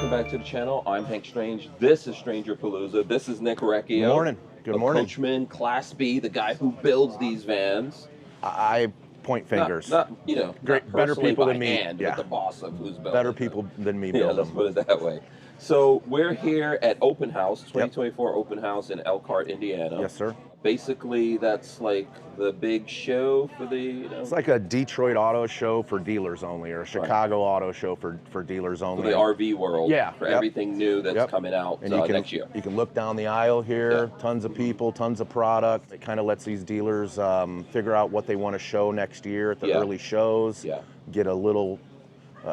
welcome back to the channel. I'm Hank Strange. This is StrangerPalooza. This is Nick Recchio. Good morning. Good morning. Coachman, Class B, the guy who builds these vans. I point fingers. Not you know, great, better people than me. Yeah. But the boss of who's building Better them. people than me. Yeah, let's put it that way. So we're here at Open House, 2024 Open House in Elkhart, Indiana. Yes, sir. Basically, that's like the big show for the, you know. It's like a Detroit auto show for dealers only, or a Chicago auto show for dealers only. For the RV world. Yeah. For everything new that's coming out and you can, next year. You can look down the aisle here, tons of people, tons of product. It kind of lets these dealers figure out what they want to show next year at the early shows. Get a little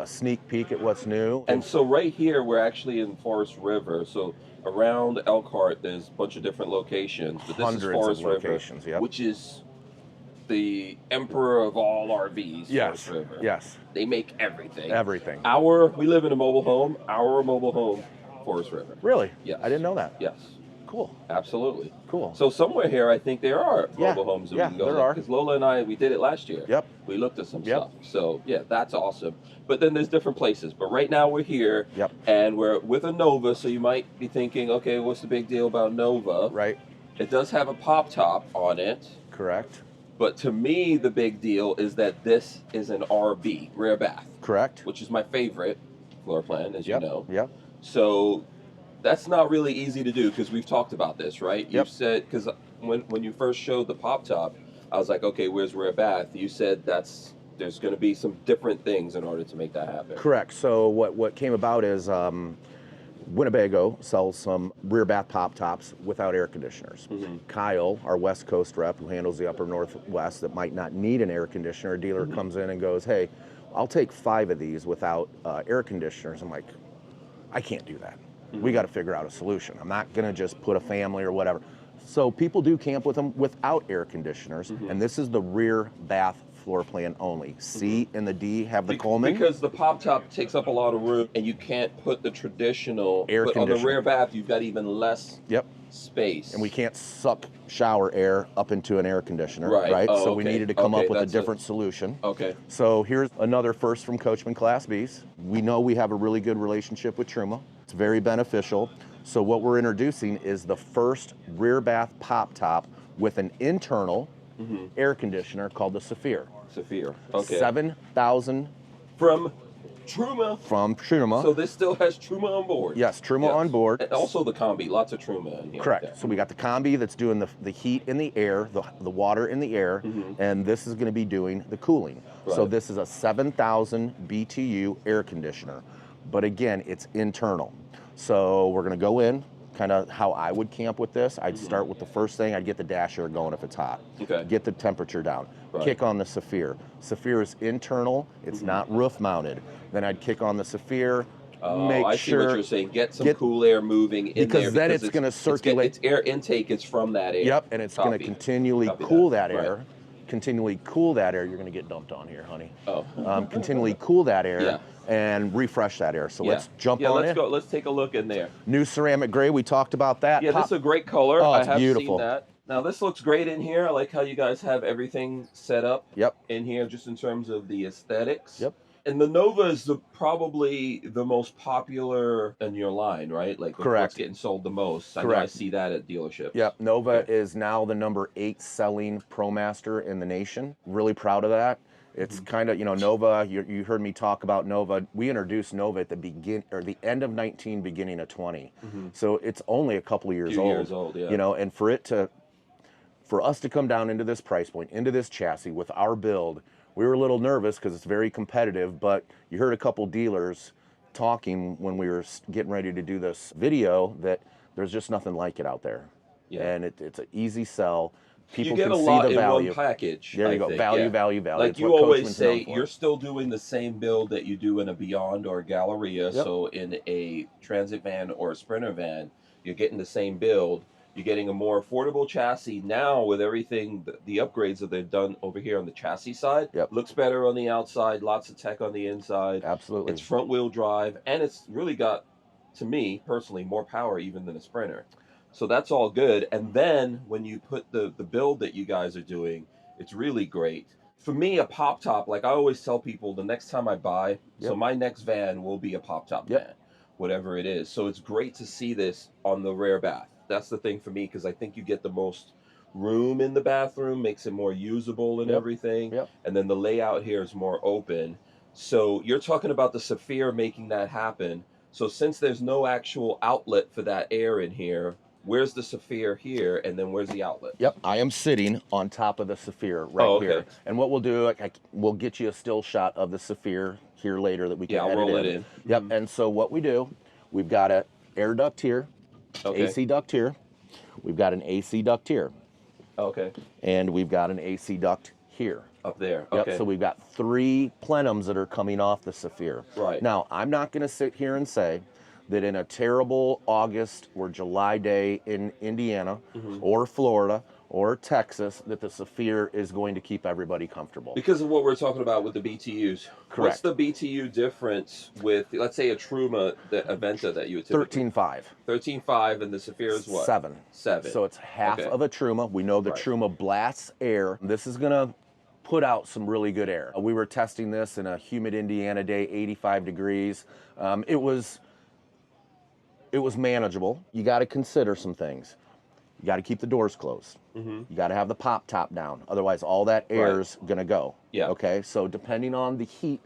sneak peek at what's new. And so right here, we're actually in Forest River. So around Elkhart, there's a bunch of different locations. But this Hundreds is Forest of locations, River, which is the emperor of all RVs. Yes, Forest River. yes. They make everything. Everything. We live in a mobile home. Our mobile home, Forest River. Really? Yes. I didn't know that. Yes. Cool. Absolutely. Cool. So somewhere here, I think there are mobile homes that we can go there are. Because Lola and I, we did it last year. Yep. We looked at some stuff. So yeah, that's awesome. But then there's different places. But right now we're here. Yep. And we're with a Nova. So you might be thinking, okay, what's the big deal about Nova? Right. It does have a pop top on it. Correct. But to me, the big deal is that this is an RB, rear bath. Correct. Which is my favorite floor plan, as you know. Yep. So that's not really easy to do because we've talked about this, right? You said, because when you first showed the pop top, I was like, okay, where's rear bath? You said there's going to be some different things in order to make that happen. Correct. So what came about is Winnebago sells some rear bath pop tops without air conditioners. Kyle, our West Coast rep who handles the upper Northwest that might not need an air conditioner, a dealer comes in and goes, hey, I'll take 5 of these without air conditioners. I'm like, I can't do that. We got to figure out a solution. I'm not going to just put a family or whatever. So people do camp with them without air conditioners, and this is the rear bath floor plan only. C and the D have the Coleman. Because the pop top takes up a lot of room, and you can't put the traditional air conditioner. On the rear bath, you've got even less space. And we can't suck shower air up into an air conditioner, right? Oh, so we needed to come up with a different solution. Okay. So here's another first from Coachmen Class Bs. We know we have a really good relationship with Truma. It's very beneficial. So what we're introducing is the first rear bath pop top with an internal air conditioner called the Saphir. Saphir, okay. 7,000. From Truma. From Truma. So this still has Truma on board? Yes, Truma on board. And also the combi, lots of Truma in here. Correct. So we got the combi that's doing the heat in the air, the water in the air, and this is going to be doing the cooling. Right. So this is a 7,000 BTU air conditioner. But again, it's internal. So we're going to go in, kind of how I would camp with this. I'd start with the first thing, I'd get the dash air going if it's hot. Okay. Get the temperature down. Right. Kick on the Saphir. Saphir is internal, it's not roof mounted. Then I'd kick on the Saphir. I see what you're saying. Get some cool air moving in there. Because then it's going to circulate. Its air intake is from that air. Yep, and it's going to continually cool that air. Right. Continually cool that air. You're going to get dumped on here, honey. Oh. Continually cool that air and refresh that air. So let's jump on let's in. go. Let's take a look in there. New ceramic gray. We talked about that. Yeah, this is a great color. Oh, it's I have beautiful. Seen that. Now this looks great in here. I like how you guys have everything set up in here, just in terms of the aesthetics. Yep. And the Nova is probably the most popular in your line, right? Like what's getting sold the most. I know I see that at dealerships. Yep. Nova is now the #8 selling ProMaster in the nation. Really proud of that. It's kind of, Nova, you heard me talk about Nova. We introduced Nova at the end of 19, beginning of 20. So it's only a couple of years old. And for us to come down into this price point, into this chassis with our build, we were a little nervous because it's very competitive, but you heard a couple dealers talking when we were getting ready to do this video that there's just nothing like it out there. And it's an easy sell. People you get can a see lot the in value. one package. There you go. Value, value, value. Like you always say, you're still doing the same build that you do in a Beyond or a Galleria. So in a transit van or a Sprinter van, you're getting the same build. You're getting a more affordable chassis now with everything, the upgrades that they've done over here on the chassis side. Looks better on the outside, lots of tech on the inside. Absolutely. It's front wheel drive, and it's really got, to me personally, more power even than a Sprinter. So that's all good. And then when you put the build that you guys are doing, it's really great. For me, a pop top, like I always tell people, the next time I buy, so my next van will be a pop top van. whatever it is. So it's great to see this on the rear bath. That's the thing for me, because I think you get the most room in the bathroom, makes it more usable and everything. Yep. And then the layout here is more open. So you're talking about the Saphir making that happen. So since there's no actual outlet for that air in here, where's the Saphir here, and then where's the outlet? Yep, I am sitting on top of the Saphir right here. And what we'll do, we'll get you a still shot of the Saphir here later that we can I'll roll it in. Yep, and so what we do, we've got an air duct here, AC duct here, we've got an AC duct here. And we've got an AC duct here. Up there. Yep, so we've got 3 plenums that are coming off the Saphir. Right. Now, I'm not going to sit here and say that in a terrible August or July day in Indiana or Florida or Texas that the Saphir is going to keep everybody comfortable. Because of what we're talking about with the BTUs. Correct. What's the BTU difference with, let's say, a Truma, the Aventa that you would typically... 13.5. 13.5, and the Saphir is what? 7. 7. So it's half of a Truma. We know the Truma blasts air. This is going to put out some really good air. We were testing this in a humid Indiana day, 85 degrees. It was manageable. You got to consider some things. You got to keep the doors closed. You got to have the pop top down. Otherwise, all that air's going to go. Okay, so depending on the heat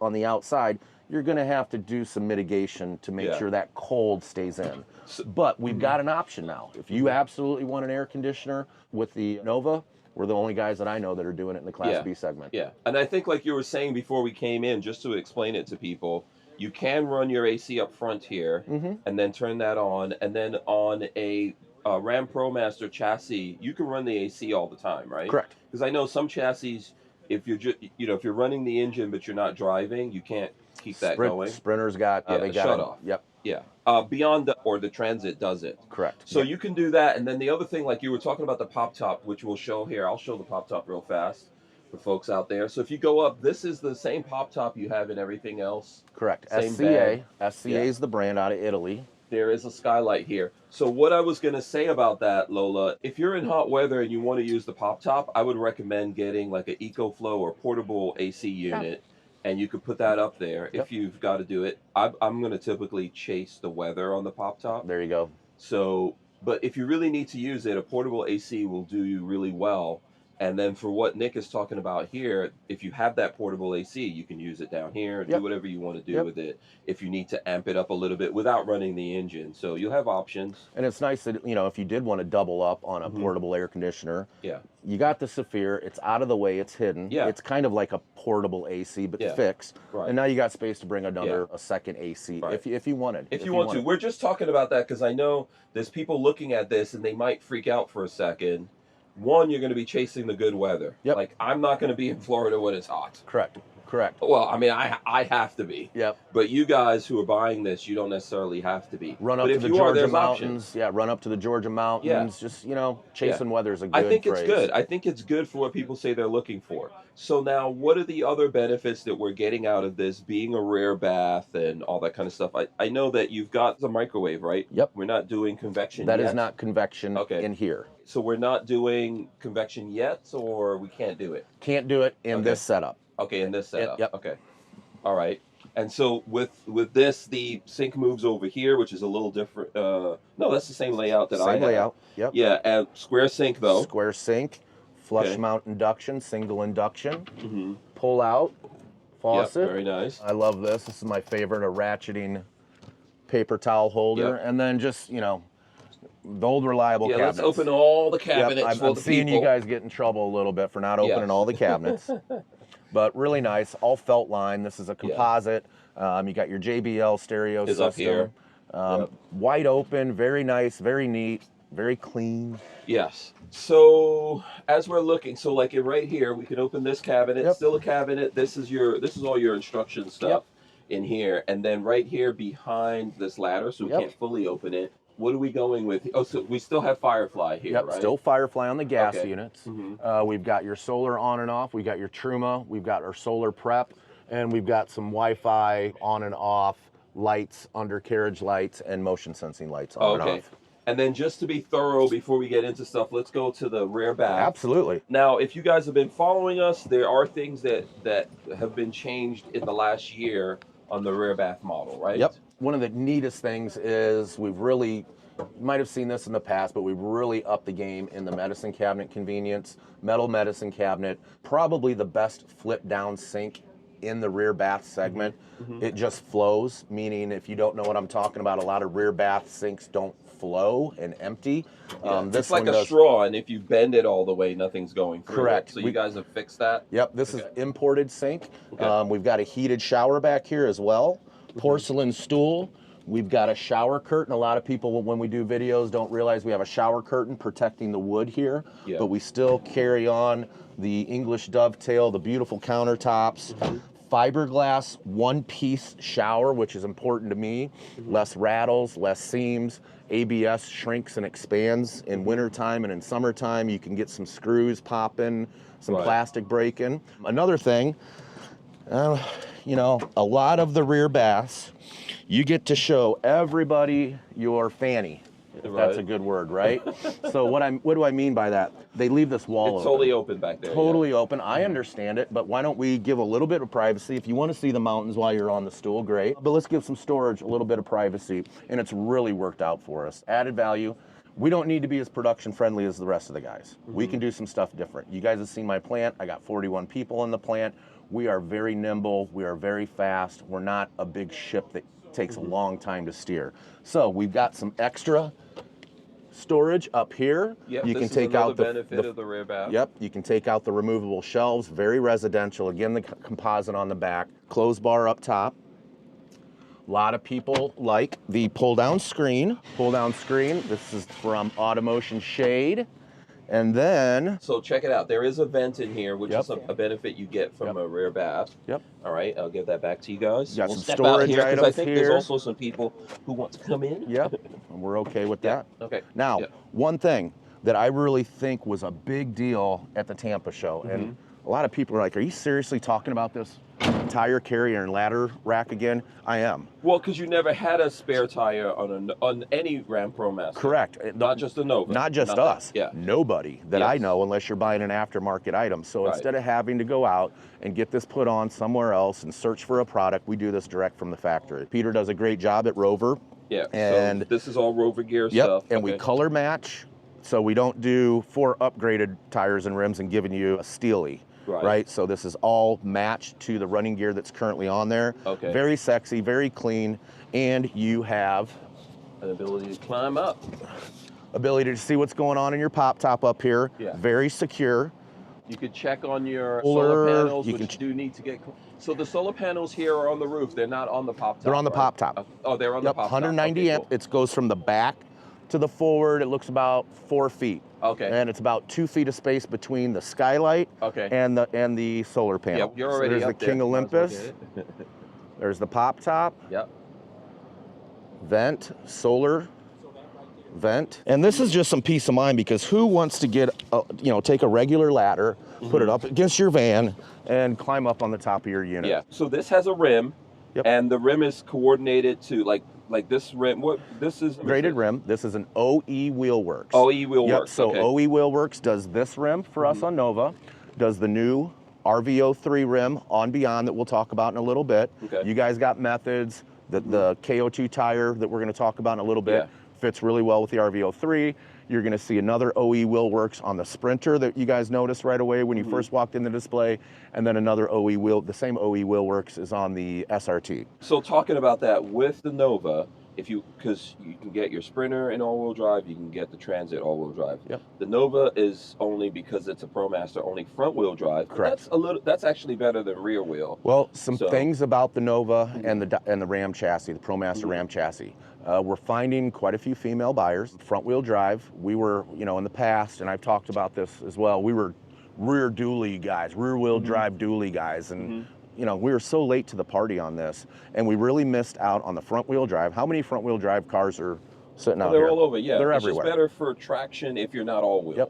on the outside, you're going to have to do some mitigation to make sure that cold stays in. But we've got an option now. If you absolutely want an air conditioner with the Nova, we're the only guys that I know that are doing it in the Class B segment. Yeah, and I think like you were saying before we came in, just to explain it to people, you can run your AC up front here and then turn that on, and then on a Ram Promaster chassis, you can run the AC all the time, right? Correct. Because I know some chassis, if you're just, if you're running the engine but you're not driving, you can't keep that going. Sprinter's got they got shut off. Yep. Yeah. Beyond the Transit does it. Correct. So you can do that, and then the other thing, like you were talking about the pop top, which we'll show here. I'll show the pop top real fast for folks out there. So if you go up, this is the same pop top you have in everything else. Correct. Same SCA. SCA is the brand out of Italy. There is a skylight here. So what I was going to say about that, Lola, if you're in hot weather and you want to use the pop top, I would recommend getting like an EcoFlow or portable AC unit. And you could put that up there if you've got to do it. I'm going to typically chase the weather on the pop top. There you go. So, but if you really need to use it, a portable AC will do you really well. And then for what Nick is talking about here, if you have that portable AC, you can use it down here, do whatever you want to do with it. If you need to amp it up a little bit without running the engine. So you'll have options. And it's nice that, if you did want to double up on a portable air conditioner, you got the Saphir, it's out of the way, it's hidden. It's kind of like a portable AC, but fixed. And now you got space to bring another, a second AC if you wanted. If you want to. We're just talking about that because I know there's people looking at this and they might freak out for a second. One, you're going to be chasing the good weather. Like, I'm not going to be in Florida when it's hot. Correct. Well, I mean, I have to be. But you guys who are buying this, you don't necessarily have to be. Run up to the Georgia mountains. Run up to the Georgia mountains. Just, chasing weather is a good phrase. I think it's good. I think it's good for what people say they're looking for. So now, what are the other benefits that we're getting out of this being a rear bath and all that kind of stuff? I know that you've got the microwave, right? Yep. We're not doing convection yet. That is not convection in here. So we're not doing convection yet, or we can't do it? Can't do it in this setup. Okay, in this setup. Okay. All right. And so with this, the sink moves over here, which is a little different. No, that's the same layout that I have. Same layout. Yep. Yeah, and square sink though. Square sink, flush mount induction, single induction, pull out faucet. Yep, very nice. I love this. This is my favorite, a ratcheting paper towel holder, and then just the old reliable cabinets. Let's open all the cabinets. I'm seeing you guys get in trouble a little bit for not opening all the cabinets. But really nice, all felt line. This is a composite. You got your JBL stereo system. Up here. Wide open, very nice, very neat, very clean. Yes. So as we're looking, so like right here, we can open this cabinet. Still a cabinet. This is all your instruction stuff in here, and then right here behind this ladder, so we can't fully open it. What are we going with? Oh, so we still have Firefly here, right? Still Firefly on the gas units. We've got your solar on and off. We've got your Truma. We've got our solar prep. And we've got some Wi-Fi on and off lights, undercarriage lights, and motion sensing lights on and off. And then just to be thorough before we get into stuff, let's go to the rear bath. Absolutely. Now, if you guys have been following us, there are things that have been changed in the last year on the rear bath model, right? one of the neatest things is we've really, you might have seen this in the past, but we've really upped the game in the medicine cabinet convenience. Metal medicine cabinet, probably the best flip down sink in the rear bath segment. It just flows, meaning if you don't know what I'm talking about, a lot of rear bath sinks don't flow and empty. This it's like one a straw, and if you bend it all the way, nothing's going through. Correct. It. So you guys have fixed that? Yep, this is imported sink. We've got a heated shower back here as well. Porcelain stool. We've got a shower curtain. A lot of people, when we do videos, don't realize we have a shower curtain protecting the wood here, but we still carry on the English dovetail, the beautiful countertops, fiberglass one-piece shower, which is important to me. Less rattles, less seams. ABS shrinks and expands in wintertime, and in summertime you can get some screws popping, some plastic breaking. Another thing, you know, a lot of the rear baths, you get to show everybody your fanny. If that's a good word, right? So what do I mean by that? They leave this wall It's totally open back there. Totally open. I understand it, but why don't we give a little bit of privacy? If you want to see the mountains while you're on the stool, great. But let's give some storage, a little bit of privacy, and it's really worked out for us. Added value. We don't need to be as production friendly as the rest of the guys. We can do some stuff different. You guys have seen my plant. I got 41 people in the plant. We are very nimble. We are very fast. We're not a big ship that takes a long time to steer. So we've got some extra storage up here. Yep, you this can is take out the benefit of the rear bath. Yep, you can take out the removable shelves. Very residential. Again, the composite on the back. Closed bar up top. A lot of people like the pull-down screen. Pull-down screen. This is from Automotion Shade. And then... So check it out. There is a vent in here, which is a benefit you get from a rear bath. Yep. All right, I'll give that back to you guys. Got we'll some step storage out here, items I think here. there's also some people who want to come in. Yep, and we're okay with that. Okay. Now, one thing that I really think was a big deal at the Tampa show, and a lot of people are like, are you seriously talking about this tire carrier and ladder rack again? I am. Well, because you never had a spare tire on any Ram Promaster. Correct. Not just the Nova. Not just us. Yeah. Nobody that I know, unless you're buying an aftermarket item. So instead of having to go out and get this put on somewhere else and search for a product, we do this direct from the factory. Peter does a great job at Rover. Yeah. And so this is all Rover gear stuff. And we color match. So we don't do 4 upgraded tires and rims and giving you a Steely. Right. So this is all matched to the running gear that's currently on there. Okay. Very sexy, very clean, and you have an ability to climb up. Ability to see what's going on in your pop top up here. Yeah. Very secure. You could check on your solar panels, which do need to get. So the solar panels here are on the roof. They're not on the pop top. They're on the pop top. Oh, they're on the pop top. 190 amp. It goes from the back to the forward. It looks about 4 feet. Okay. And it's about 2 feet of space between the skylight and the solar panel. You're already so there's up the King there. Olympus. There's the pop top. Yep. Vent, solar vent. And this is just some peace of mind, because who wants to get, take a regular ladder, put it up against your van, and climb up on the top of your unit? Yeah. So this has a rim, and the rim is coordinated to like this rim. What this is? Graded rim. This is an OE Wheelworks. OE Wheelworks. So OE Wheelworks does this rim for us on Nova, does the new RV03 rim on Beyond that we'll talk about in a little bit. You guys got Methods. The KO2 tire that we're going to talk about in a little bit fits really well with the RV03. You're going to see another OE Wheelworks on the Sprinter that you guys noticed right away when you first walked in the display, and then another the same OE Wheelworks is on the SRT. So talking about that with the Nova, because you can get your Sprinter in all-wheel drive, you can get the Transit all-wheel drive. The Nova is only, because it's a ProMaster, only front-wheel drive. Correct. That's actually better than rear wheel. Well, some things about the Nova and the Ram chassis, the ProMaster Ram chassis. We're finding quite a few female buyers. Front-wheel drive, we were, in the past, and I've talked about this as well, we were rear dually guys, rear-wheel drive dually guys, and we were so late to the party on this, and we really missed out on the front-wheel drive. How many front-wheel drive cars are sitting out here? They're all over, They're everywhere. It's better for traction if you're not all-wheel.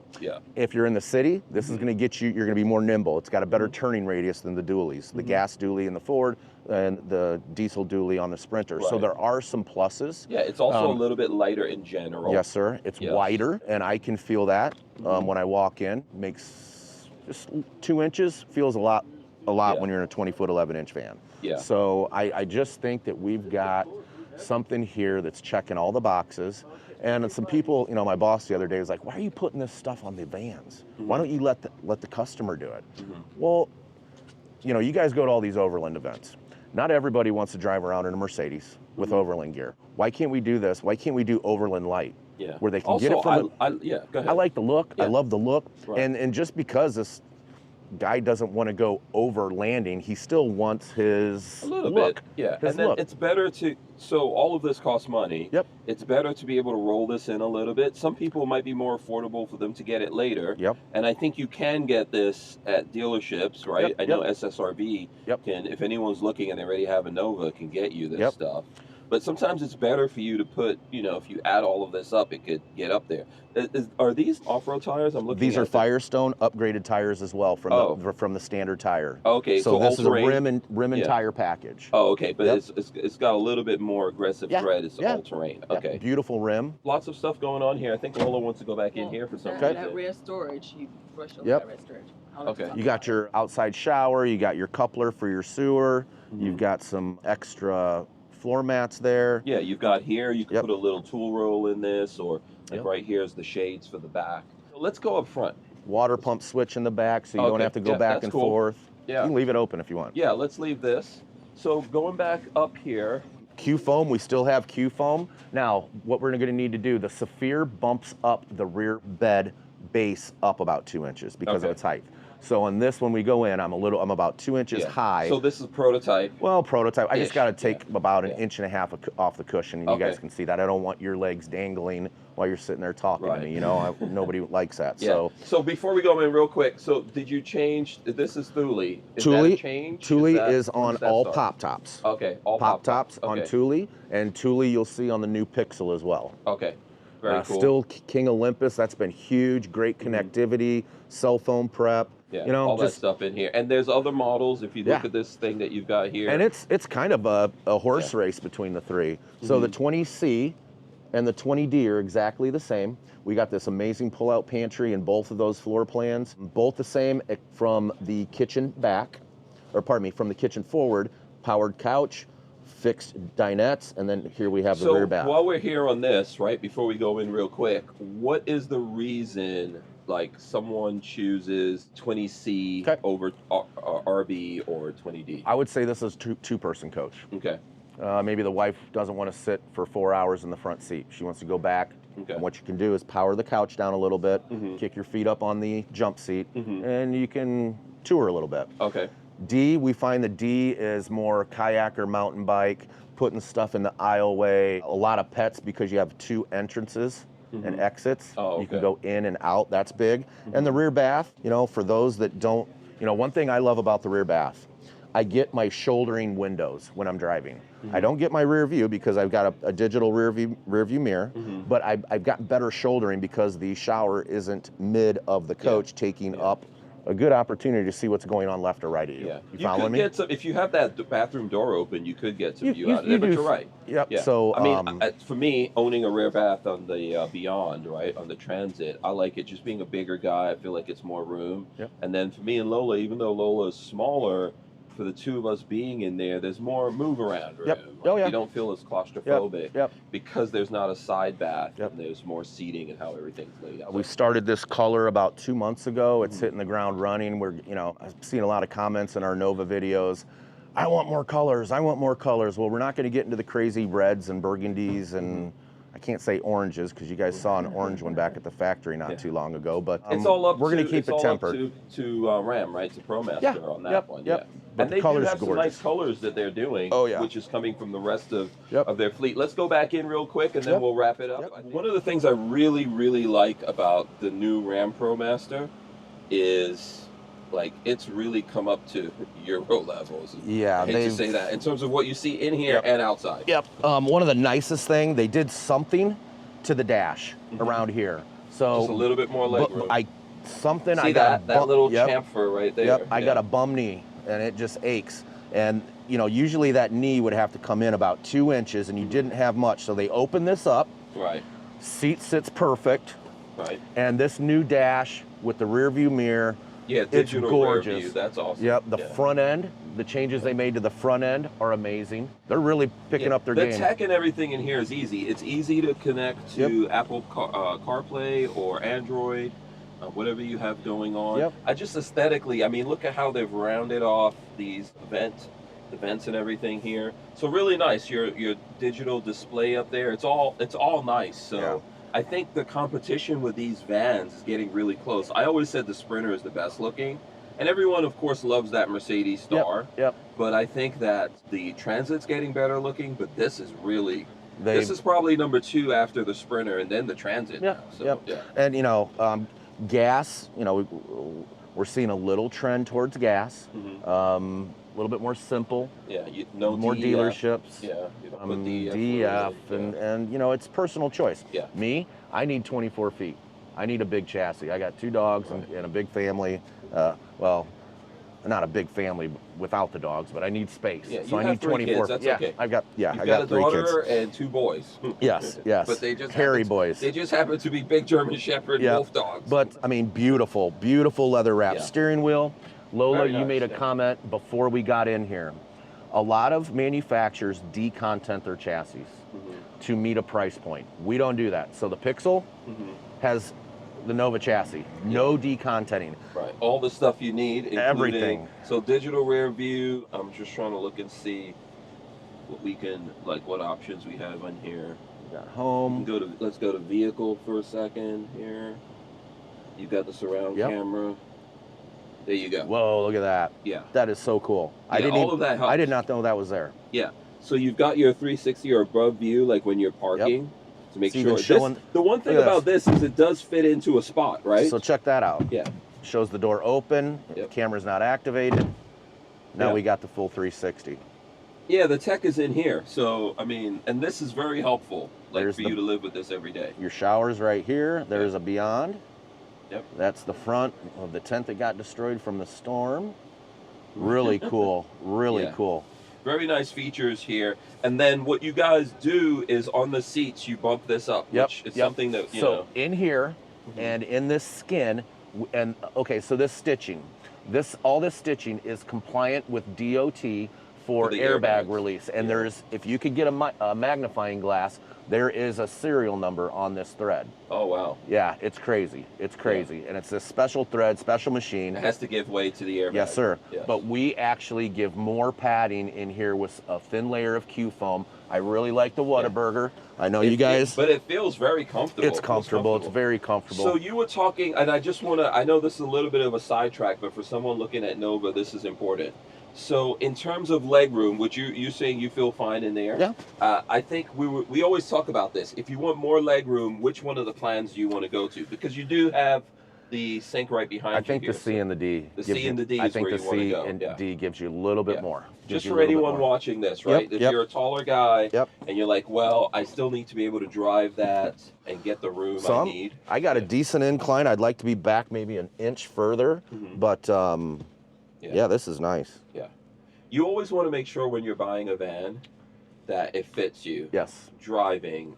If you're in the city, this is going to get you, you're going to be more nimble. It's got a better turning radius than the dualies. The gas dually in the Ford and the diesel dually on the Sprinter. So there are some pluses. Yeah, it's also a little bit lighter in general. Yes, sir. It's wider, and I can feel that when I walk in. Makes just 2 inches, feels a lot when you're in a 20-foot, 11-inch van. So I just think that we've got something here that's checking all the boxes. And some people, you know, my boss the other day was like, why are you putting this stuff on the vans? Why don't you let the customer do it? Well, you know, you guys go to all these overland events. Not everybody wants to drive around in a Mercedes with overland gear. Why can't we do this? Why can't we do overland light? Yeah. Where they can Also, get it from yeah, go ahead. I like the look. Yeah. I love the look. Right. And just because this guy doesn't want to go over landing, he still wants his a little look. bit, yeah. His And then look. it's better to, so all of this costs money. Yep. It's better to be able to roll this in a little bit. Some people might be more affordable for them to get it later. Yep. And I think you can get this at dealerships, right? Yep. I know SSRB Yep. can, if anyone's looking and they already have a Nova, can get you this Yep. stuff. But sometimes it's better for you to put, you know, if you add all of this up, it could get up there. Are these off-road tires? I'm looking. These at are Firestone upgraded tires as well from the standard tire. Okay, so this is a all-terrain. rim and tire package. Oh, okay, but Yep. it's got a little bit more aggressive tread. It's all terrain. Okay. Yep. Beautiful rim. Lots of stuff going on here. I think Lola wants to go back in here for some reason. That rear storage, you brush over Yep. that rear storage. Okay. You got your outside shower. You got your coupler for your sewer. You've got some extra floor mats there. Yeah, you've got here, you can Yep. put a little tool roll in this, or like Yep. right here is the shades for the back. Let's go up front. Water pump switch in the back, so you don't Okay. have to go Yeah, back that's and cool. forth. Yeah. You can leave it open if you want. Yeah, let's leave this. So going back up here. Q foam, we still have Q foam. Now, what we're gonna need to do, the Saphir bumps up the rear bed base up about 2 inches because of its height. So on this, when we go in, I'm about 2 inches high. So this is prototype. Well, prototype. I just got to take about an Yeah. inch and a half off the cushion, and you guys can see that. I don't want your legs dangling while you're sitting there talking to me. You know, nobody likes that. Yeah. So before we go in real quick, so did you change? This is Thule. Is that a change? Thule is when on does that all start? pop tops. Okay, all Pop tops Okay. on Thule, and Thule you'll see on the new Pixel as well. Okay, very cool. Still King Olympus. That's been huge. Great connectivity, cell phone prep. Yeah, you know, all that stuff in here. And there's other models, if you look at this thing that you've got here. And it's kind of a horse race between the three. So the 20C and the 20D are exactly the same. We got this amazing pull-out pantry in both of those floor plans. Both the same from the kitchen back, or pardon me, from the kitchen forward, powered couch, fixed dinettes, and then here we have the rear bath. So while we're here on this, right, before we go in real quick, what is the reason like someone chooses 20C over RB or 20D? I would say this is two-person coach. Okay. Maybe the wife doesn't want to sit for 4 hours in the front seat. She wants to go back. Okay. And what you can do is power the couch down a little bit, kick your feet up on the jump seat, and you can tour a little bit. Okay. D, we find the D is more kayak or mountain bike, putting stuff in the aisleway. A lot of pets because you have two entrances and exits. Oh, You can go in and out, that's big. And the rear bath, you know, for those that don't, you know, one thing I love about the rear bath, I get my shouldering windows when I'm driving. I don't get my rear view because I've got a digital rear view mirror, but I've got better shouldering because the shower isn't mid of the coach, taking up a good opportunity to see what's going on left or right of you. Yeah. You following me? Get some, if you have that bathroom door open, you could get some view out of there, but you're right. Yep. Yeah. So I mean, for me, owning a rear bath on the Beyond, right, on the Transit, I like it just being a bigger guy. I feel like it's more room. Yep. And then for me and Lola, even though Lola is smaller, for the two of us being in there's more move around room. Yep. Like, Oh, yeah. You don't feel as claustrophobic Yep. because there's not a side bath Yep. and there's more seating and how everything's laid out. We started this color about 2 months ago. It's hitting the ground running. We're, you know, I've seen a lot of comments in our Nova videos. I want more colors. I want more colors. Well, we're not going to get into the crazy reds and burgundies and I can't say oranges because you guys saw an orange one back at the factory not too long ago. But it's all up. We're going to keep it tempered. To Ram, right? To Promaster on that one. Yep. Yeah. But And the they do color's have some gorgeous. nice colors that they're doing. Oh, yeah. Which is coming from the rest of Yep. their fleet. Let's go back in real quick and then Yep. we'll wrap it up. Yep. One of the things I really, really like about the new Ram Promaster is like it's really come up to Euro levels. Yeah, I hate to say that in terms of what you see in here and outside. Yep. One of the nicest thing, they did something to the dash around here. So Just a little bit more leg room. I See got that little yep. chamfer right there. Yep, I got a bum knee, and it just aches. And you know, usually that knee would have to come in about 2 inches, and you didn't have much. So they opened this up. Right. Seat sits perfect. Right. And this new dash with the rear view mirror, Yeah, It's digital rear gorgeous. view. That's awesome. Yep, the Yeah. front end, the changes they made to the front end are amazing. They're really picking up their the game. The tech and everything in here is easy. It's easy to connect to Apple CarPlay or Android, whatever you have going on. Yep. I just aesthetically, I mean, look at how they've rounded off these the vents and everything here. So really nice. Your digital display up there. It's all nice. So. Yeah. I think the competition with these vans is getting really close. I always said the Sprinter is the best looking, and everyone, of course, loves that Mercedes Star. Yep. But I think that the Transit's getting better looking, but this is really, this is probably number 2 after the Sprinter, and then the Transit. Yeah. Now. So, yeah. And you know, gas. You know, we're seeing a little trend towards gas. A little bit more simple. Yeah, no more DEF. dealerships. Yeah, you don't put DEF, and you know, it's personal choice. Yeah. Me, I need 24 feet. I need a big chassis. I got 2 dogs and a big family. Well, not a big family without the dogs, but I need space. Yeah, so I have need 3 24. Kids. That's yeah, okay. I've got You've I got got 3 a kids. daughter and 2 boys. Yes. But they just hairy boys. They just happen to be big German Shepherd wolf dogs. But I mean, beautiful leather wrap steering wheel. Lola, Very you nice, made a comment before we got in here. A lot of manufacturers decontent their chassis to meet a price point. We don't do that. So the Pixel has the Nova chassis, no decontenting. Right, all the stuff you need, including, everything. So digital rear view. I'm just trying to look and see what we can, like, what options we have on here. We got home. Let's go to vehicle for a second here. You've got the surround camera. There you go. Whoa, look at that. Yeah. That is so cool. Yeah, all of that helps. I did not know that was there. Yeah. So you've got your 360 or above view, like when you're parking, to make sure. The one thing about this is it does fit into a spot, right? So check that out. Yeah. Shows the door open. Camera's not activated. Now we got the full 360. Yeah, the tech is in here. So, I mean, and this is very helpful, like, for you to live with this every day. Your shower's right here. There's a Beyond. Yep. That's the front of the tent that got destroyed from the storm. Really cool. Really cool. Very nice features here. And then what you guys do is on the seats, you bump this up, which is something that, you know. So in here and in this skin, and okay, so this stitching, all this stitching is compliant with DOT for airbag release. And there's, if you could get a magnifying glass, there is a serial number on this thread. Oh, wow. Yeah, it's crazy. It's crazy. And it's a special thread, special machine. It has to give way to the airbag. Yes, sir. Yes. But we actually give more padding in here with a thin layer of Q foam. I really like the Whataburger. I know you guys. But it feels very comfortable. It's comfortable. It's very comfortable. So you were talking, and I just want to, I know this is a little bit of a sidetrack, but for someone looking at Nova, this is important. So in terms of legroom, which you saying you feel fine in there? Yeah. I think we always talk about this. If you want more legroom, which one of the plans do you want to go to? Because you do have the sink right behind you. I think the C and the D. The C and the D is where you want to go. I think the C and D gives you a little bit more. Just for anyone watching this, right? If you're a taller guy and you're like, well, I still need to be able to drive that and get the room I need. I got a decent incline. I'd like to be back maybe an inch further, but yeah, this is nice. Yeah. You always want to make sure when you're buying a van that it fits you. Yes. Driving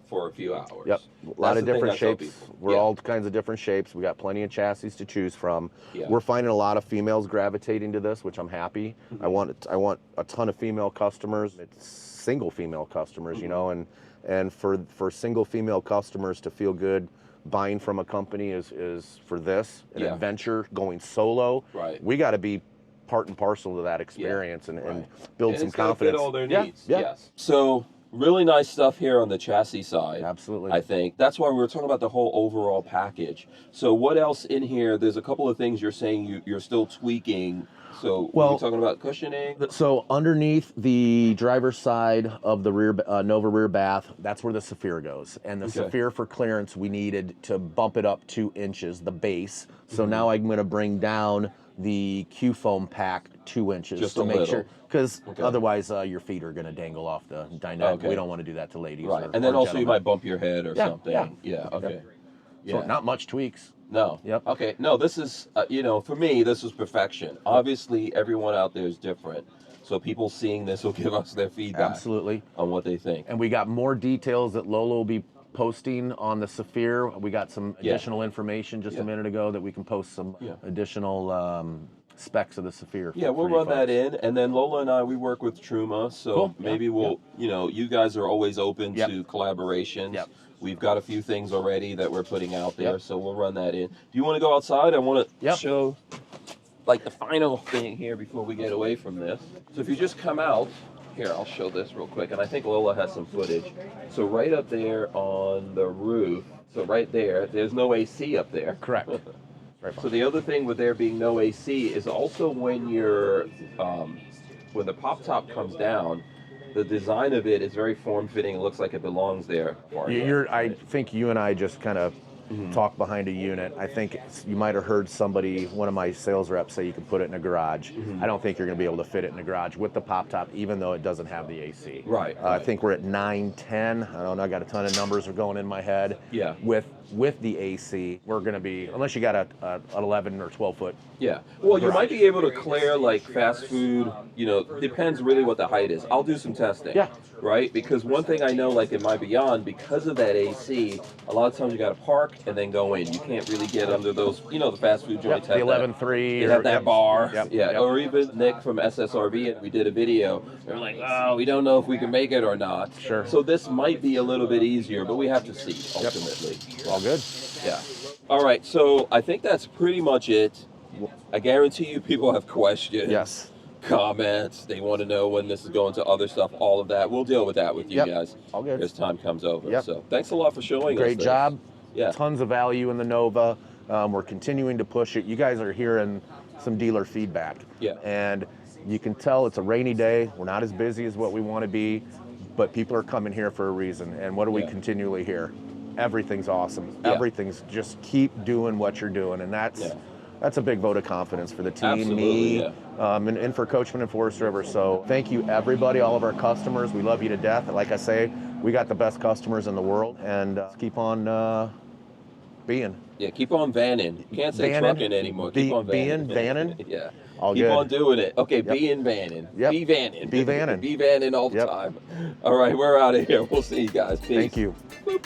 for a few hours. Yep. A lot of different shapes. We're all kinds of different shapes. We got plenty of chassis to choose from. Yeah. We're finding a lot of females gravitating to this, which I'm happy. I want a ton of female customers. It's single female customers, you know, and for single female customers to feel good buying from a company is for this an adventure, going solo. Right. We got to be part and parcel to that experience and build some confidence. Fit all their needs. Yeah. Yes. So really nice stuff here on the chassis side. Absolutely. I think that's why we were talking about the whole overall package. So what else in here? There's a couple of things you're saying you're still tweaking. So we're talking about cushioning. So underneath the driver's side of the rear Nova rear bath, that's where the Saphir goes. And the Saphir for clearance, we needed to bump it up 2 inches, the base. So now I'm going to bring down the Q foam pack 2 inches just to make sure, because otherwise your feet are going to dangle off the dinette. We don't want to do that to ladies. Right. Or, and then or also gentlemen. you might bump your head or something. Yeah. Okay. So not much tweaks. No. Yep. Okay. No, this is, you know, for me, this is perfection. Obviously, everyone out there is different. So people seeing this will give us their feedback. Absolutely. On what they think. And we got more details that Lola will be posting on the Saphir. We got some additional information just a minute ago that we can post some additional specs of the Saphir. Yeah, we'll run that in, and then Lola and I, we work with Truma, so maybe we'll, you know, you guys are always open to collaborations. Yep. We've got a few things already that we're putting out there, so we'll run that in. Do you want to go outside? I want to show, like, the final thing here before we get away from this. So if you just come out, here, I'll show this real quick, and I think Lola has some footage. So right up there on the roof, so right there, there's no AC up there. Correct. So the other thing with there being no AC is also when you're, when the pop top comes down, the design of it is very form-fitting. It looks like it belongs there. I think you and I just kind of talk behind a unit. I think you might have heard somebody, one of my sales reps, say you can put it in a garage. I don't think you're going to be able to fit it in a garage with the pop top, even though it doesn't have the AC. Right. I think we're at 9, 10. I don't know. I got a ton of numbers are going in my head. Yeah. With the AC, we're going to be, unless you got an 11 or 12 foot. Yeah. Well, you might be able to clear like fast food, you know, depends really what the height is. I'll do some testing. Yeah. Right? Because one thing I know, like in my Beyond, because of that AC, a lot of times you got to park and then go in. You can't really get under those, you know, the fast food joints have the 11.3. They have that bar. Yep. Or even Nick from SSRV, we did a video. They're like, oh, we don't know if we can make it or not. Sure. So this might be a little bit easier, but we have to see ultimately. All good. Yeah. All right. So I think that's pretty much it. I guarantee you people have questions. Yes. Comments. They want to know when this is going to other stuff. All of that. We'll deal with that with you guys. All good. As time comes over. So thanks a lot for showing us. Great job. Yeah. Tons of value in the Nova. We're continuing to push it. You guys are hearing some dealer feedback. Yeah. And you can tell it's a rainy day. We're not as busy as what we want to be, but people are coming here for a reason. And what do we continually hear? Everything's awesome. Everything's just keep doing what you're doing. And that's a big vote of confidence for the team, me, and for Coachmen and Forest River. So thank you, everybody, all of our customers. We love you to death. And like I say, we got the best customers in the world. And keep on being. Yeah, keep on vanning. You can't say trucking anymore. Keep on vanning. Vanning? Yeah. All keep good. on doing it. Okay, be in vanning. Be vanning. Be vanning. Be vanning all the time. All right, we're out of here. We'll see you guys. Peace. Thank you. Boop.